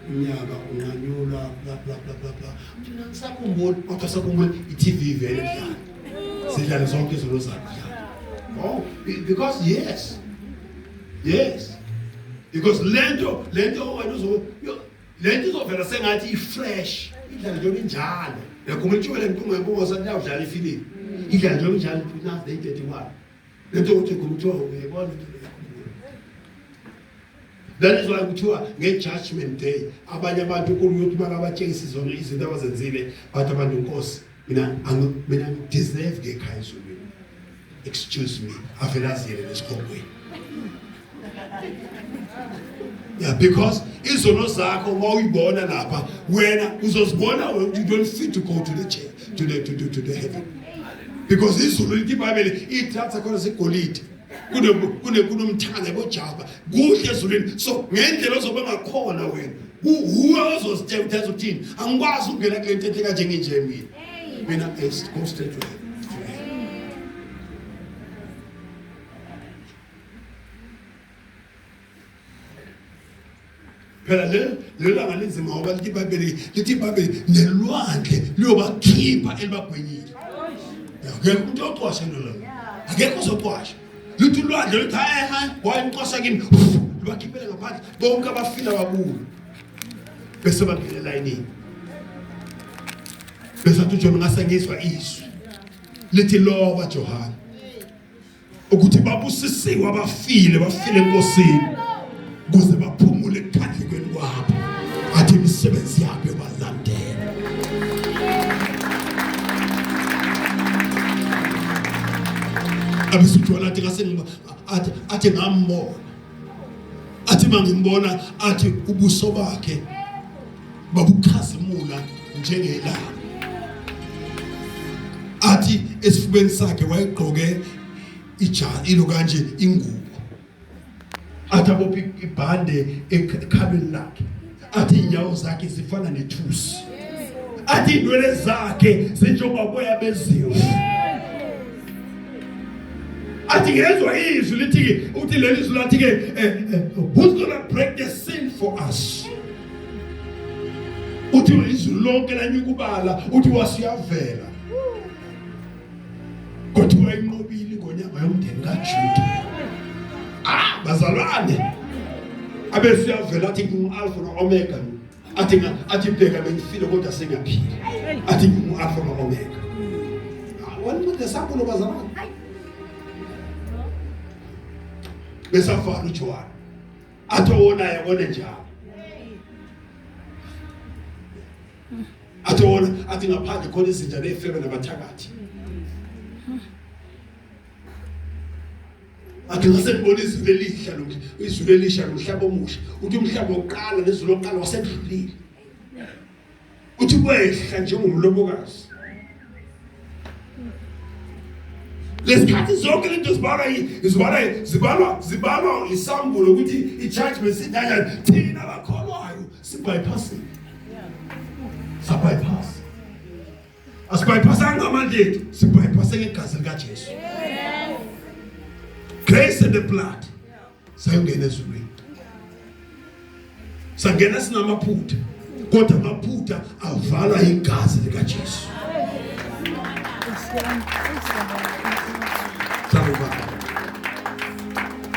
unyaka unganyula bla bla bla bla bla. Mina ngisakhumbula kodwa sakhumbula iTV vele idlala. Sidlala zonke izinto zakhe. Oh, because yes. Because lento wena lento izovela sengathi ifresh. Idlala nje njalo. Yakho umtshwele ngibongo saniyadlala ifilimu. Idlala nje njalo 1931. Lento uthi kumthiwa uyabona into le. That is why kuthiwa nge-judgment day abanye abantu kuyothi bakabatshengisa zona izinto abazenzile bathi abantu Nkosi mina deserve ngekhaya ezulwini. Excuse me, avela zile lesikhombweni. Yeah, because izono zakho mawuyibona lapha wena uzozibona you don't fit to go to the chair, to the heaven. Because izulu lithi iBhayibheli ithatha khona segolide. Kunomthanga bojaba kuhle ezulwini so ngendlela ozobe ngakhona wena uwe ozozitshela ukuthi uthini angikwazi ukungena kule nto etheka njengenje mina go straight to heaven. Phela le langa linzima ngoba lithi iBhayibheli nelwandle liyobakhipha elibagwenyile. Akekho umuntu oqwasha lo akekho ozoqwasha. Lithi ulwandle lithi hayi wayinqosha kimi libakhiphele ngaphandle bonke abafila babulu bese bangena elayinini bese athi uJohn ngasengizwa izwi lithi loba Johana ukuthi babusisiwe bafile enkosini kuze baphumule ekuphandlekweni kwabo athi imisebenzi yabo balandela. Abisujona athi ngambona athi mangimbona athi ubuso bakhe babukhazimula njengelanga athi esifubeni sakhe wayegqoke ilo kanje ingubo athi abophi ibhande ekhabeni lakhe athi inyawo zakhe zifana nethusi athi indwele zakhe zinjengoboya bezimvu athi ngezwe izwi lithi uthi leli izwi lathi ke who's gonna break the sin for us uthi izwi lonke lanyukubala uthi wasiyavela kodwa inqobile ngonyaka yomndeni kaJuda bazalwane abesiyavela athi ngu-alpha no-omega athi bheka bengifile kodwa sengiyaphila athi ngu-alpha no-omega wanimude sakulo bazalwane besafana uJohn athi wona yabona njalo athi wona athi ngaphandle khona izinja nefebe nabathakathi athi ngasembona izulu elihla izulu elisha nomhlaba omusha uthi umhlaba oqala nezulu oqala wasedlulile uthi kwehla njengomlobokazi lesikhathi zonke lento zibalwa isambulo ukuthi i-judgment sidanyana thina bakholwayo sibypassing sabypass asibypassanga amandla ethu sibypasse ngegazi likaJesu. Grace and the blood sayongena ezulwini sangena sinamaphutha kodwa amaphutha avala igazi likaJesu.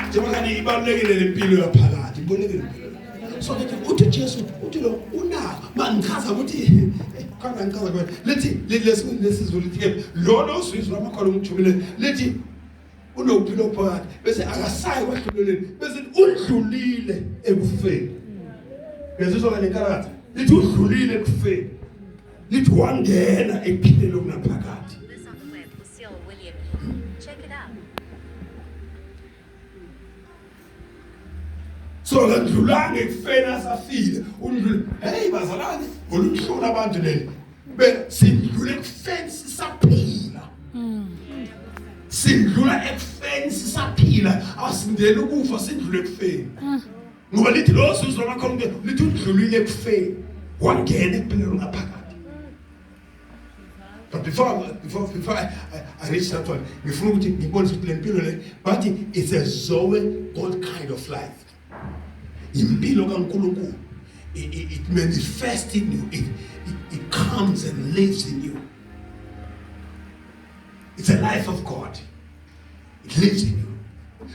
Njengoba ibalulekile lempilo yaphakathi ibalulekile so uthi Jesu uthi lo unaka mangichaza ukuthi kangancane kwathi lithi lesizulu lithi lona usizwe amakhono umjubile lithi unophilo phakathi bese akasayi kwahluleleni bese udlulile ekufeni ngezizwa lenkaratha lithi udlulile ekufeni lithi wangena ekuphileni okunaphakathi. So ngidlulanga ekufeni asafile undlule hey bazalwane olumhlula abantu leli sidlule ekufeni sisaphila sidlula ekufeni sisaphila asindele ukufa sidlule ekufeni ngoba lithi lo sizwe amakhono lithi udlulile ekufeni wangena ekuphileni ngaphakathi. But before I reach that one ngifuna ukuthi ngibone ukuthi le mpilo le but it's a Zoe God kind of life. Impilo kaNkulunkulu it manifests in you. It comes and lives in you. It's a life of God. It lives in you.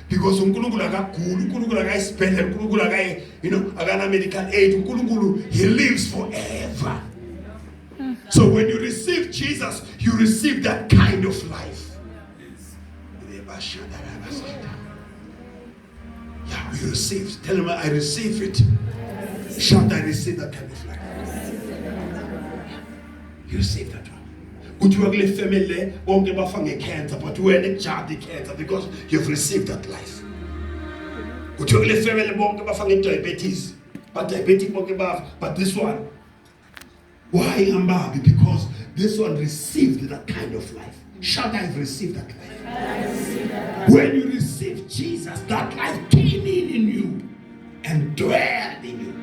Because uNkulunkulu akakhulu, uNkulunkulu akayisibhedlela, uNkulunkulu akana medical aid, uNkulunkulu, he lives forever. So when you receive Jesus, you receive that kind of life. Yeah, we receive. Tell him, I receive it. Shout, I receive that kind of life. You receive that one. Could you actually family won't give a cancer, but you are child cancer because you've received that life. Could you actually family won't give a diabetes, but diabetes won't give up, but this one. Why am I? Because this one received that kind of life. Shout, I've received that life. When you receive Jesus, that life came in you and dwelled in you.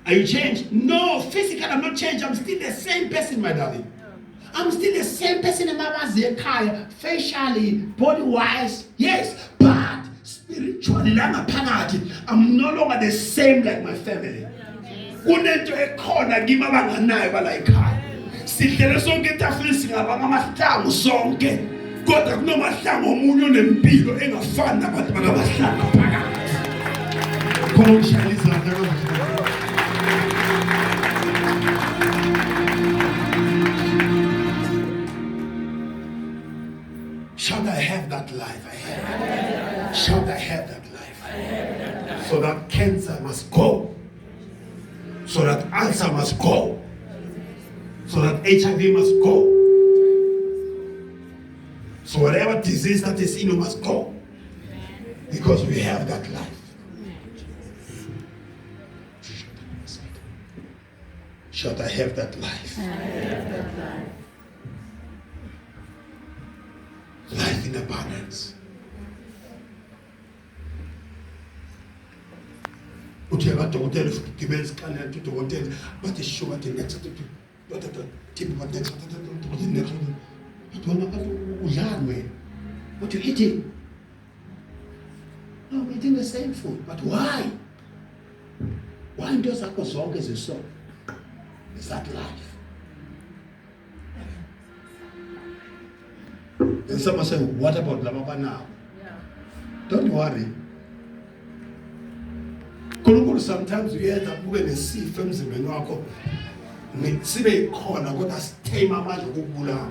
Are you changed? No, physically I'm not changed. I'm still the same person, my darling. I'm still the same person in Mama Zekiah, facially, body-wise, yes, but spiritually, I'm no longer the same like my family. Unento ekhona kimi abanganayo balayikhaya. Sihlele sonke etafuleni singabanga amahlangu sonke. Kodwa kunomahlangu omunye onempilo engafani nabantu bangabahlangu phakathi. Khona ushaya izandla. Shout, I have that life. I have that. Shout, I have that life. So that cancer must go. So that ulcer must go. So that HIV must go. So whatever disease that is in you must go. Because we have that life. Shout, I have that life. I have that life. Life in abundance. Uthi abadokotela ugibela isikhalela udokotela bathi sure the next tip what next but wena bathi udlani wena what you eating? No, we're eating the same food, but why? Why into zakho zonke ziso? Is that life? And someone say, what about Lamapa now? Yeah. Don't worry. Sometimes we end up when they see films in Menwako. Sibe corner, what has tame a man who bula.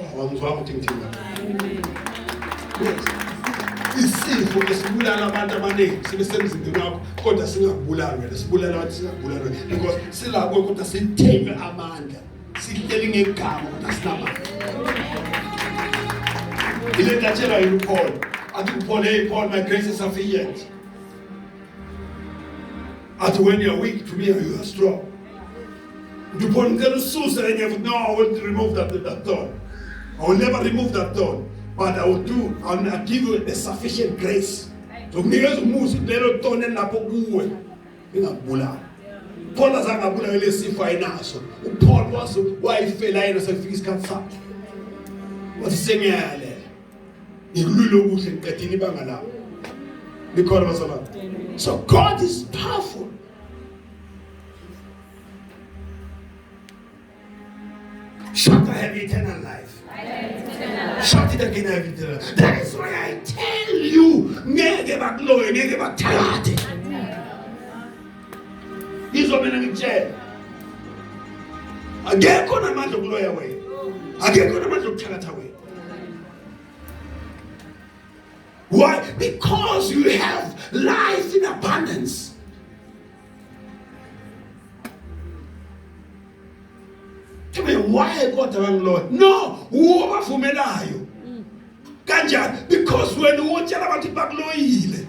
I'm wrong thinking. Yes. You see, for the Bula Mandamane, see the sense in the rock, called a singer Bula, the Bula, because Silla go to say tame Amanda. Telling a car on the stomach. He let that tell you, Paul. I think Paul, hey, Paul, my grace is sufficient. And when you're weak, to me, you are strong. You Paul, tell Susan, and you have no, I will remove that thorn. I will never remove that thorn. But I will give you the sufficient grace. So, me as move, little thorn and Napo, in a bula. Paul has a bula ile sifa inaso. Paul was why fela ina se fis kansa. What is saying yale? Ilulo kuhle nqedini bangala. Because masala. So God is powerful. Shout, I have eternal life. Shout it again, I have eternal life. That is why I tell you, ngeke bakloye, ngeke bathathe. Izomena ngitshela akekho namandla okuloya wena akekho namandla okuthatha wena. Why? Because you have life in abundance. Tell me why God Lord? No, ubavumelayo kanjani? Because when utshela abantu bakuloyile.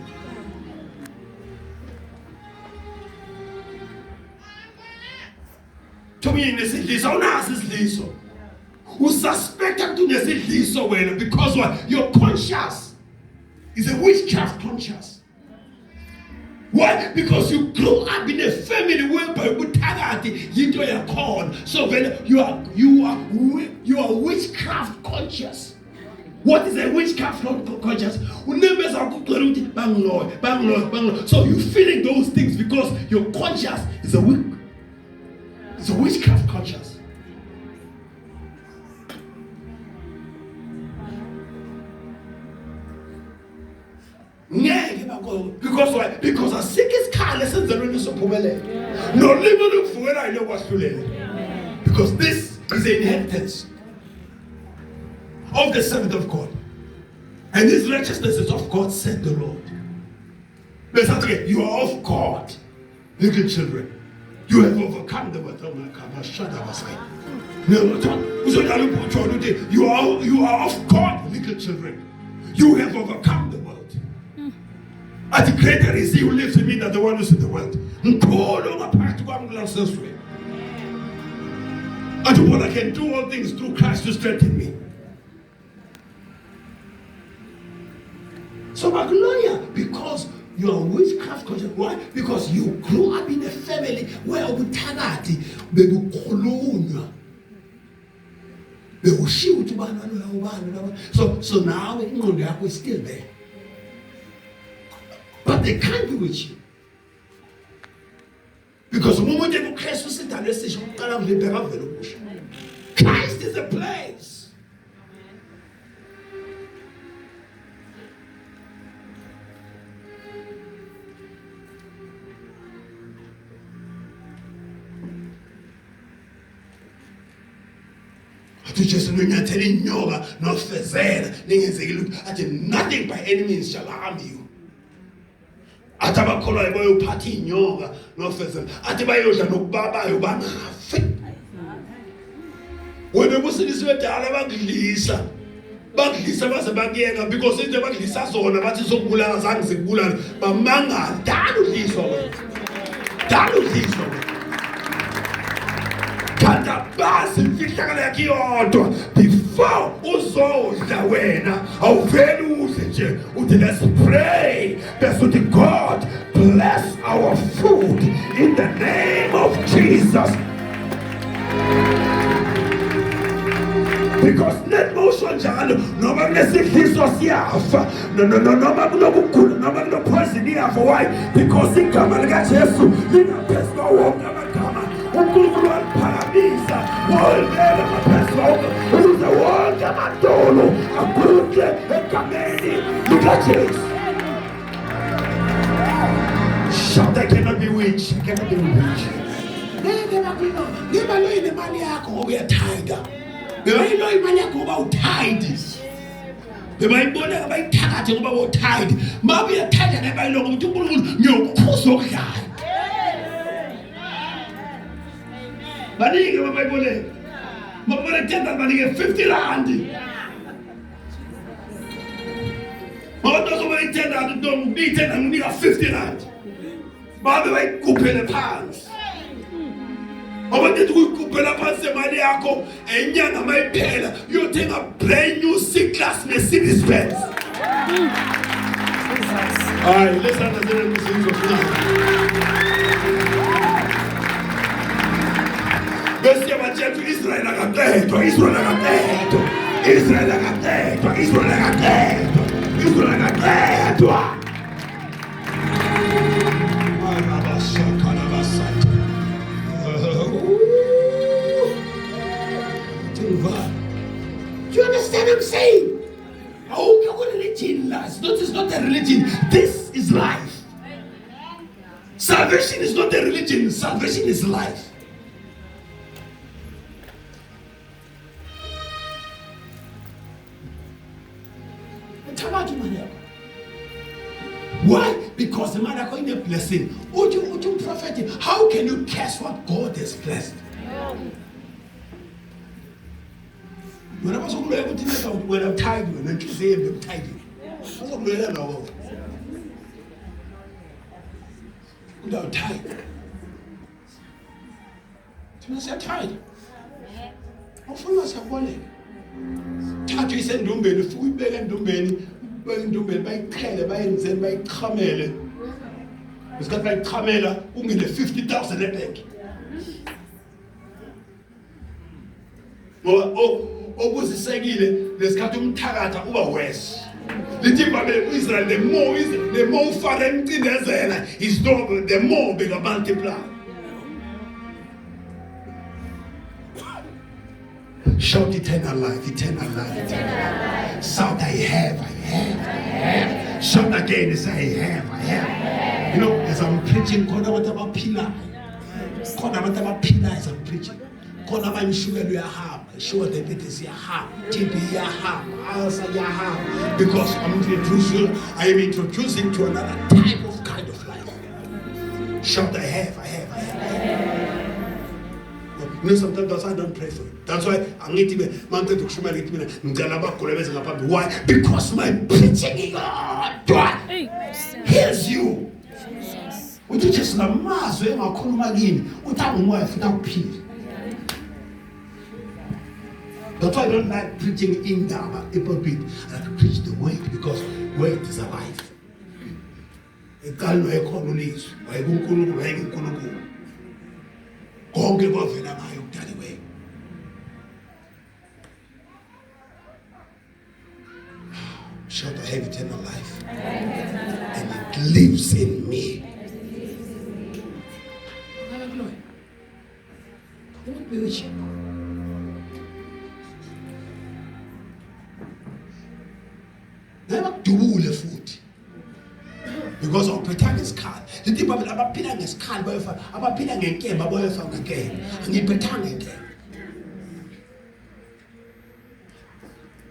To me, nesidliso unazi isidliso. Ususpect ukuthi unesidliso wena because what? Your conscious is a witchcraft conscious. Why? Because you grew up in a family whereby you are called. So when you are witchcraft conscious. What is a witchcraft conscious? So you feeling those things because your conscious is a witchcraft conscious. Because why? Because a sick is careless and the is so pumele. No living for where I know what's to live. Because this is the inheritance of the servant of God. And this righteousness is of God, said the Lord. You are of God, little children. You have overcome the world. You are of God, little children. You have overcome the world. And the greater is he who lives in me than the one who's in the world. And what I can do all things through Christ to strengthen me. So Magnolia, because you are witchcraft conscious. Why? Because you grew up in a family where ubuthanati bebukhulunywa. Bewushiya ukuthi ubani ubani. So now ingqondo yakho is still there. But they can't be with you. Because Christ is a place. Nothing by any means shall harm you. Atabakholwa iboyo uphatha inyoka nofezela athi bayodla nokubabayo bangafi. Wena busilisi bedala bakudlisa baze bakuyeka because into bakudlisa zona bathi sokubulala zange sikubulala bamangala dala udliswa wena kanti basi imfihlakalo yakhe yodwa before uzodla wena awuveli udle nje uthi let's pray bese uthi God bless our food in the name of Jesus. Because net motion njalo noma kunesidliso siyafa noma kunokugula noma kunopoison iyafa. Why? Because igama likaJesu lingaphezu kwawonke amagama. uNkulunkulu waliphakamisa walibeka ngaphezu kwawonke ukuze wonke amadolo aguqe egameni likaJesu. Shout, I cannot be witch. I cannot be witch. Ngiba lo imali yakho ngoba uyathanda. Bebayilo imali yakho ngoba uthanda. Bebayibona abayithakathe ngoba uthanda. Mabe uyathanda nebayilo ngoba uNkulunkulu ngiyokukhuza okudlala. Banike babayibole. Mabona tenda banike 50 rand. Mabona zobayitenda ndomo ngitenda nginika 50 rand. Babe bayikuphele phansi. Abantu ukukhuphela phansi imali yakho enyanga mayiphela uyothenga brand new C-class Mercedes Benz. Hayi lesana zele msizo funa. Bese yabathethu Israel akaqedwa. Do you understand what I'm saying? Oh, what religion lasts. It's not a religion. This is life. Salvation is not a religion. Salvation is life. Why? Because the man are going to blessing. Would you prophet? How can you curse what God has blessed? When I was able to when I'm tired, when I'm tired, I'm tired. I'm tired. I said tired. I'm full of somebody. Touch is and don't be the food bed and don't be by Kele, by Zen, by Kamele. Isikhathi bayichamela ungene 50,000 ebhenki. Ngoba obuzisekile lesikhathi umthakatha uba worse. Lithi iBhayibheli uIsrael the more ufaka emcindezela the more bigger multiply. Shout eternal life, eternal life, eternal life. Shout I have. Shout again, say I have. You know, as I'm preaching, as I'm preaching. Kona sugar sure diabetes TB because I am introducing to another type of kind of life. Shout I have. You know, sometimes I don't pray for it. That's why I'm not even why? Because my preaching hears you. Would you just namaz That's why I don't like preaching in the pulpit. I like to preach the word because word is alive. Shout I have eternal life. And it lives in me. What will you? Never dubule futhi because awuphethanga isikhali lithi iBhayibheli abaphila ngesikhali bayofa abaphila ngenkemba bayofa ngenkemba angiphethanga inkemba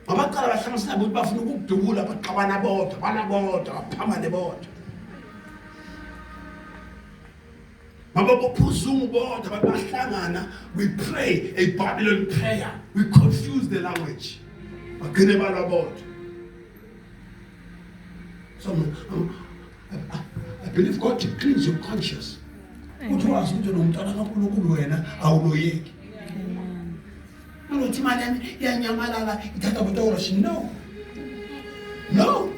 abaqala bahlanganisana ukuthi bafuna ukudubula baqabana bodwa baphamane bodwa mababophuzumu bodwa bahlangana we pray a Babylon prayer we confuse the language bagcine balwa bodwa. So I believe God to cleanse your conscience. What was it? No.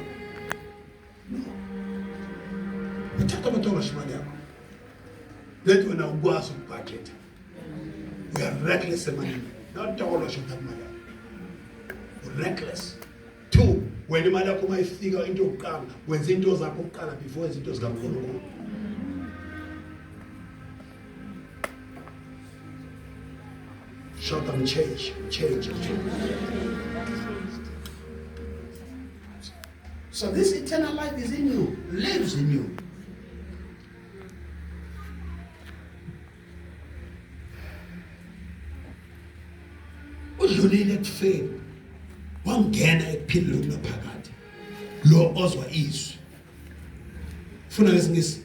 That when I was on budget, we are reckless money. Not all of that money. Reckless. Two. When the mother come I figure into come when zintos are color before zintos come. Short term change. So this eternal life is in you, lives in you. Udlulile faith. Wangena ekuphileni naphakade lo ozwa izwi funa ngesingisi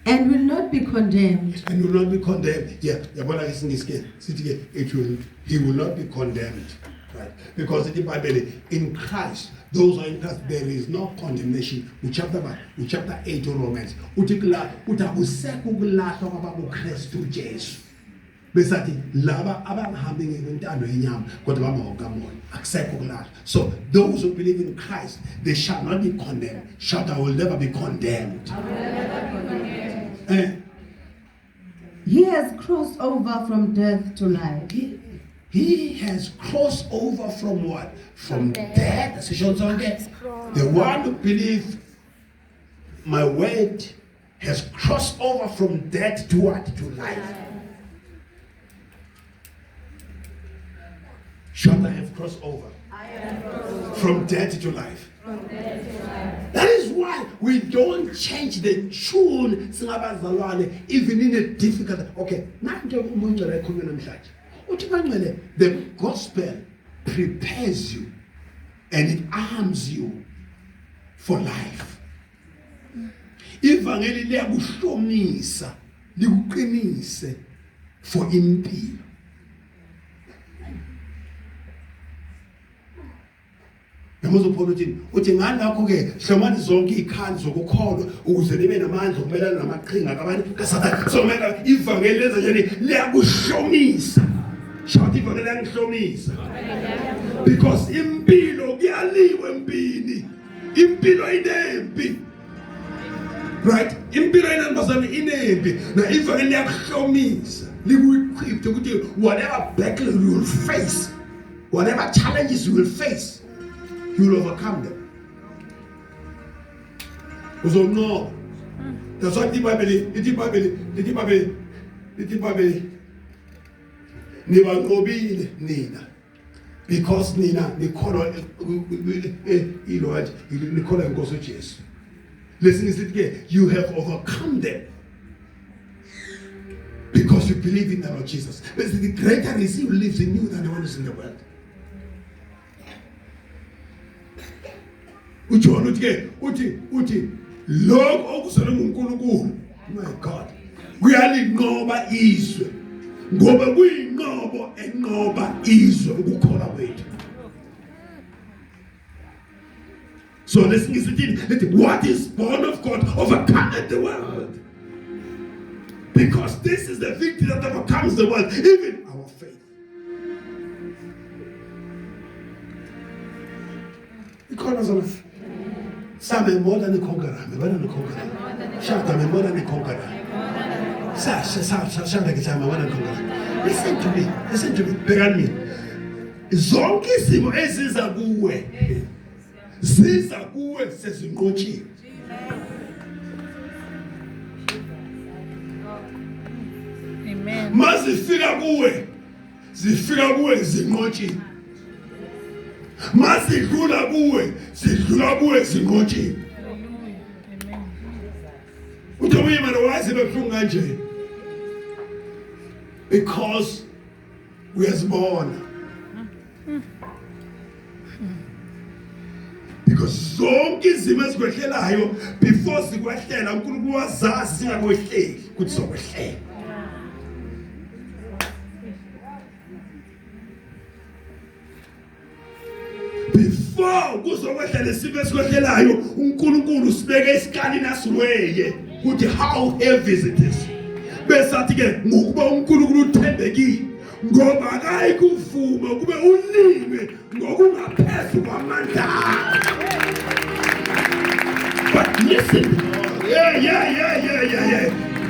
and will not be condemned. Yeah, yabona ngesingisi ke sithi ke he will not be condemned, right? Because in the Bible in Christ those are in Christ there is no condemnation. Chapter 8 of Romans uthi akusekho ukulahlwa kwabakuKristu Jesu. Besati laba abahambe ngentando yenyama kodwa bamahokamoya akusekho kulala. So those who believe in Christ they shall not be condemned. Shout I will never be condemned. He has crossed over from death to life. He has crossed over from what? From death. The one who believes my word has crossed over from death to what? To life. Shall I have crossed over? From death to life. That is why we don't change the tune even in a difficult. Okay, the gospel prepares you and it arms you for life. Ivangeli liyakuhlomisa likuqinise for impilo. Uthi ngalakho ke hlomani zonke ikhandi zokukholwa ukuze nibe namandla okumelana namaqhinga kabantu kaSathane. So mega ivangeli lenza njani liyakuhlomisa. shout ivangeli yangihlomisa. Because impilo kuyaliwe empini. Impilo inempi. Right? Impilo inambazana inempi. Na ivangeli yakuhlomisa. Liku-equipped ukuthi whatever battle you will face, whatever challenges you will face, you will overcome them. Uzonqoba. That's why the Bible nibanqobile nina. Because nina nikholwa nikholwa inkosi uJesu. Listen, is it here? You have overcome them. Because you believe in the Lord Jesus. Listen, the greater is He who lives in you than the one who's in the world. UJohn uthi lokho okuzelwe nguNkulunkulu, my God, kuyalinqoba izwe, ngoba kuyinqobo enqoba izwe ukukholwa kwethu. So listen, what is born of God overcometh the world. Because this is the victory that overcomes the world, even our faith. Because of some more than a conqueror, more than a conqueror. Shout them more than a conqueror. Listen to me, began me. Zonke izimo eziza kuwe ziza kuwe sezinqotshiwe. Amen. Mazifika kuwe zinqotshiwe. Mazidlula kuwe zinqotshiwe. Uthi uyimana wazi bebuhlungu kanje. Because uyazibona. Because zonke izimo ezikwehlelayo before zikwehlela uNkulunkulu wazazi singakwehleli ukuthi sokwehlela. Before kuzokwehlela isimo esikwehlelayo uNkulunkulu sibeke isikali nasiweye ukuthi how heavy is it is. Besathi ke ngokuba uNkulunkulu uthembekile ngoba akayikuvuma kube ulime ngokungaphezulu kwamandla. But listen, yeah.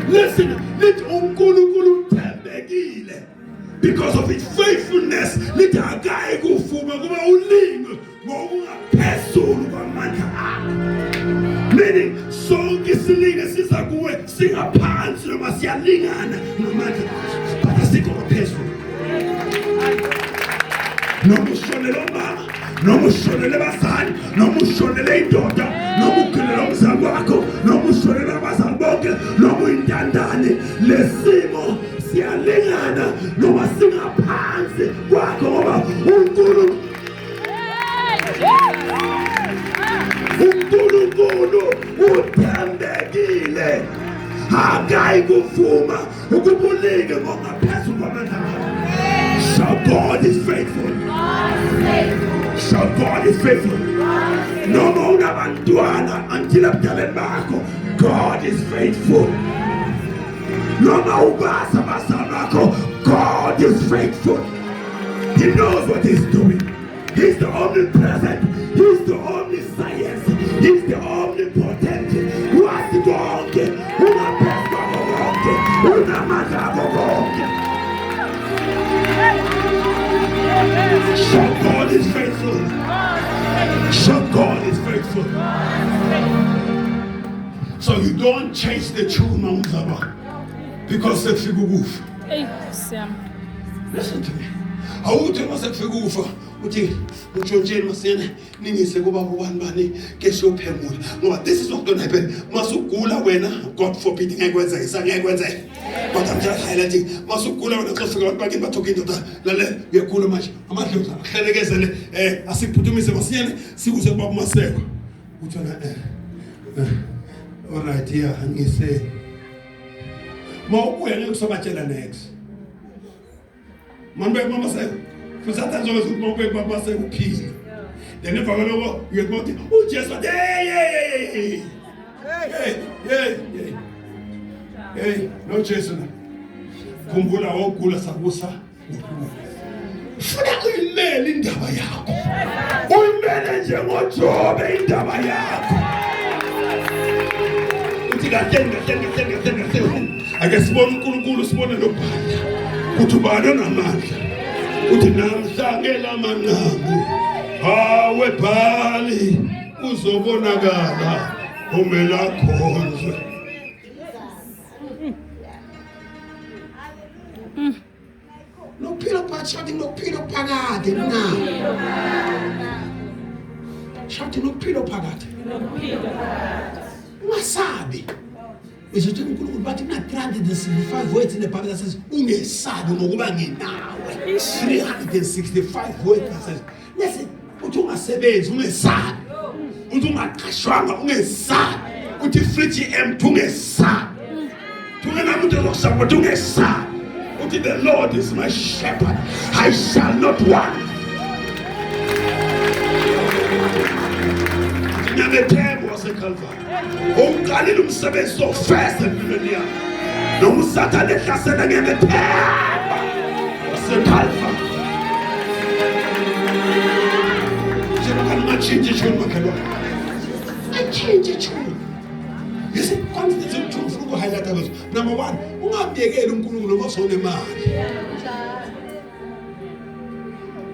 Listen, let uNkulunkulu uthembekile because of its faithfulness. Lithi akayikuvuma kube ulime ngokungaphezulu kwamandla. Meaning sonke isilinge siza kuwe singaphansi noma siyalingana namandla but asikho ngaphezulu. Noma ushonele umama, noma ushonele abazali, noma ushonele indoda, noma ugelele umzali wakho, noma ushonele abazali bonke, noma uyintandane, lesimo siyalingana noma singaphansi kwakho ngoba uNkulunkulu uthembekile. Akayikuvuma ukubulika ngokungaphezulu kwamandla. So God is faithful. So God is faithful. Noma unabantwana until abudaleni bakho, God is faithful. Noma ubasa abazali bakho, God is faithful. He knows what He's doing. He's the omnipresent. He's the omniscience. He's the omnipotent. Wazi konke, ungaphezulu konke, unamandla konke. So God is faithful. So God is faithful. So you don't change the tune, Mount Zaba, because it's figugufa. Hey, Sam. Listen to me. Awuthi mase kufika uthi utshontsheni masene ningise kuba kubani bani ke siyophemula ngoba this is not going to happen. Masugula wena, God forbid, ngekwenza isangekwenza. But I'm just highlighting masugula wena xa fika abantu bakini bathoka indoda lale uyagula manje amadlozi ahlelekezele asiphuthumise masiyene sikuse kuba kumaseko uthi na all right yeah ngise mawubuya ngikusobatshela next Manbe mama say, for Satan always go back mama say uphile. Then if I go, you go to oh Jesus, hey, no Jesus. Kumbula ogula sabusa. funa uyimele indaba yakho, uyimele njengoJobe indaba yakho. Uthi kahle ake sibone uNkulunkulu, sibone noBhanda ukuthi ubani onamandla. Uthi namhla ngelamanqamu hawe Bhali uzobonakala umela khonzwe. Nophilo phakathi, nophilo phakathi na. Shouting nophilo phakathi. Ungasabi. Isithi uNkulunkulu bathi kuna 365 words in the Bible that says ungesabi ngokuba nginawe. 365 words that says listen, uthi ungasebenzi ungesabi. Uthi ungaqashwanga ungesabi. Uthi free M2 ungesabi. Tungenamuntu ozokusaba uthi ungesabi. Uthi the Lord is my shepherd, I shall not want. Ngiyabethemba waseKalvari. Umqalile umsebenzi sofest empilweni yakho. Noma uSathane ehlasela ngiyabethemba waseKalvari. Njengoba ngachinja ichuni makhelwane. Achinja ichuni. Yesi confidence ukuthi ufuna ukuhighlight ukuthi number 1 ungabiyekeli uNkulunkulu noma usonemali.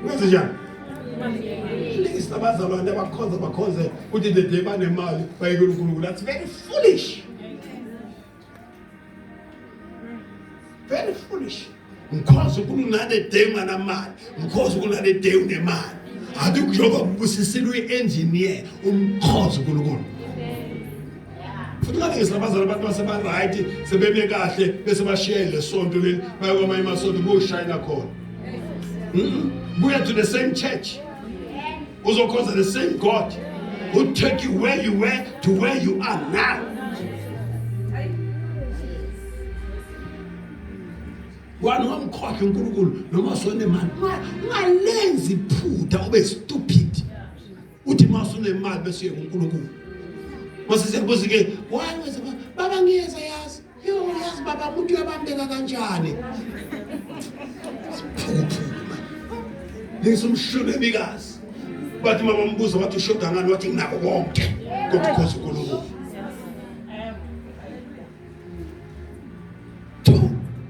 Wenze njani? Abazalwane abakhonze ukuthi the day banemali bayekela uNkulunkulu. That's very foolish. Very foolish. Ngikhoze uNkulunkulu nane day unganamali, ngikhoze uNkulunkulu nane day unemali. Ade kujoba ubusisile uengineer umkhoze uNkulunkulu. Futhi ngeke silabazana abantu baseba right sebeme kahle bese bashiyele lesonto leli bayakoma emasonto boshayina khona. Buya to the same church. Uzokhoza the same God who take you where you were to where you are now. Wanu wamkhokhe uNkulunkulu noma sonemali. Ungalenzi iphutha ube stupid. Uthi masunemali bese uNkulunkulu. Mase siyabuza ke, why was baba ngiyeza yazi? Yo yazi baba umuntu uyabambeka kanjani? Lesumshule bikazi. Bathi mama mbuzo wathi ushoda ngani wathi nginako konke. Kodwa ukhoze uNkulunkulu.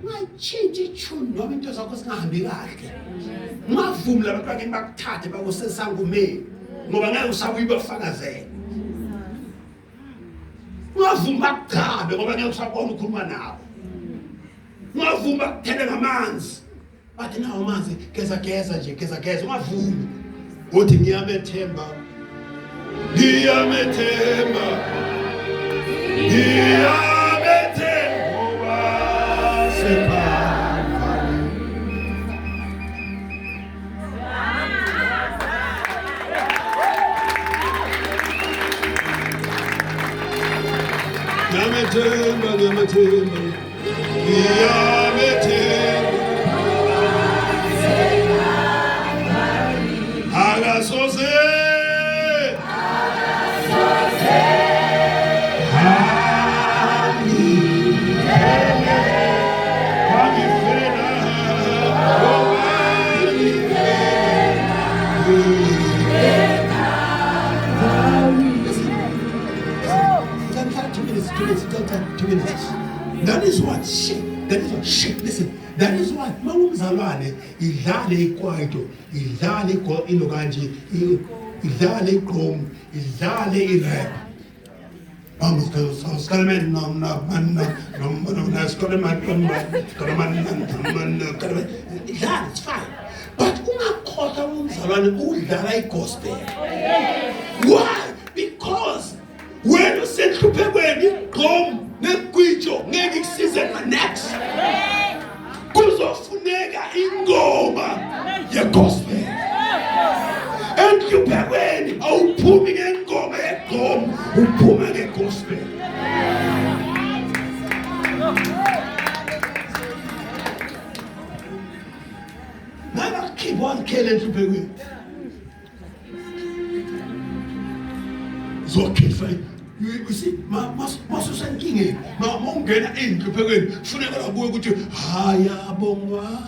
Ngachinja ichuni noma into zakho singahambi kahle. Ngavumla abantu bakini bakuthathe bakusesangumeni ngoba ngeke usabuyibafakazela. Ngavuma kuchabe ngoba ngeke usabona ukukhuluma nawo. Ngavuma kuthele ngamanzi. Bathi nawo amanzi geza nje geza ungavumi. Uthi ngiyamethemba That is what shit. That is what shit. Listen, that is what mawumzalwane idlale ikwaito, idlale inokanje, idlale igqom, idlale irap. It's fine. But ungakhohlwa umzalwane udlala igospel. Why? Because when you say hluphekweni igqom negwijo ngeke kusize next. Kuzofuneka ingoma yegospel. Enhluphekweni awuphumi ngengoma yegqom, uphuma ngegospel. Never keep on killing enhluphekweni. Zokhifa. You see, masusankingeni, mawungena enhluphekweni, funeka ubuye ukuthi hayabongwa.